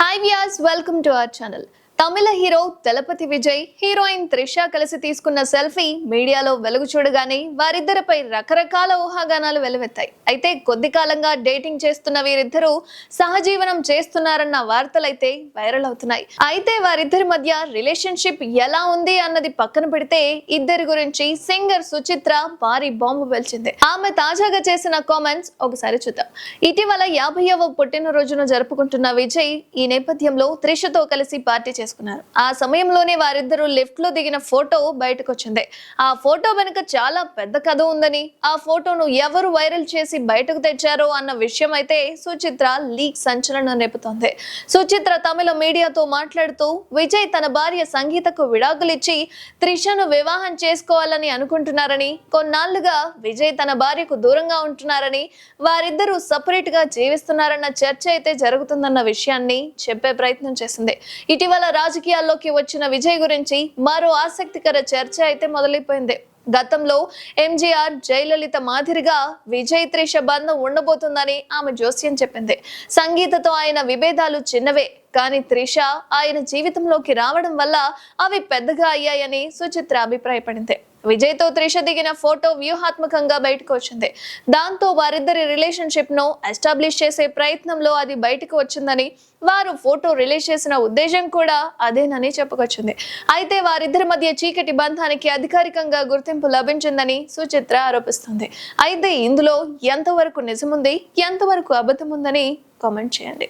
Hi viewers, welcome to our channel. Tamil hero Thalapathy Vijay heroine Trisha కలిసి తీసుకున్న selfie మీడియాలో వెలుగు చూడగానే వారిద్దరిపై రకరకాల ఊహాగానాలు వెలువెత్తాయి. అయితే కొద్ది కాలంగా డేటింగ్ చేస్తున్న వీరిద్దరూ సహజీవనం చేస్తున్నారన్న వార్తలైతే వైరల్ అవుతున్నాయి. అయితే వారిద్దరి మధ్య రిలేషన్షిప్ ఎలా ఉంది అన్నది పక్కన పెడితే ఇద్దరి గురించి సింగర్ సుచిత్ర భారీ బాంబు పేల్చింది. ఆమె తాజాగా చేసిన కామెంట్స్ ఒకసారి చూద్దాం. ఇటీవల 50వ పుట్టినరోజును జరుపుకుంటున్న విజయ్ ఈ నేపథ్యంలో త్రిషతో కలిసి పార్టీ చేసుకున్నారు. ఆ సమయంలోనే వారిద్దరూ లిఫ్ట్ లో దిగిన ఫోటో బయటకు వచ్చింది. ఆ ఫోటో వెనుక చాలా పెద్ద కథ ఉందని, ఆ ఫోటోను ఎవరు వైరల్ చేసి బయటకు తెచ్చారో అన్న విషయం అయితే సుచిత్ర లీక్ సంచలనం రేపుతోంది. సుచిత్ర తమిళ మీడియాతో మాట్లాడుతూ విజయ్ తన భార్య సంగీతకు విడాకులిచ్చి త్రిషను వివాహం చేసుకోవాలని అనుకుంటున్నారని, కొన్నాళ్లుగా విజయ్ తన భార్యకు దూరంగా ఉంటున్నారని, వారిద్దరూ సపరేట్ గా జీవిస్తున్నారన్న చర్చ అయితే జరుగుతుందన్న విషయాన్ని చెప్పే ప్రయత్నం చేసింది. ఇటీవల రాజకీయాల్లోకి వచ్చిన విజయ్ గురించి మరో ఆసక్తికర చర్చ అయితే మొదలైపోయింది. గతంలో ఎంజీఆర్, జయలలిత మాదిరిగా విజయ్ త్రిష బంధం ఉండబోతుందని ఆమె జోస్యం చెప్పింది. సంగీతతో ఆయన విభేదాలు చిన్నవే, కానీ త్రిష ఆయన జీవితంలోకి రావడం వల్ల అవి పెద్దగా అయ్యాయని సుచిత్ర అభిప్రాయపడింది. విజయ్ తో త్రిష దిగిన ఫోటో వ్యూహాత్మకంగా బయటకు వచ్చింది. దాంతో వారిద్దరి రిలేషన్షిప్ ను ఎస్టాబ్లిష్ చేసే ప్రయత్నంలో అది బయటకు వచ్చిందని, వారు ఫోటో రిలీజ్ చేసిన ఉద్దేశం కూడా అదేనని చెప్పుకొచ్చింది. అయితే వారిద్దరి మధ్య చీకటి బంధానికి అధికారికంగా గుర్తింపు లభించిందని సుచిత్ర ఆరోపిస్తుంది. అయితే ఇందులో ఎంతవరకు నిజముంది, ఎంతవరకు అబద్ధం ఉందని కామెంట్ చేయండి.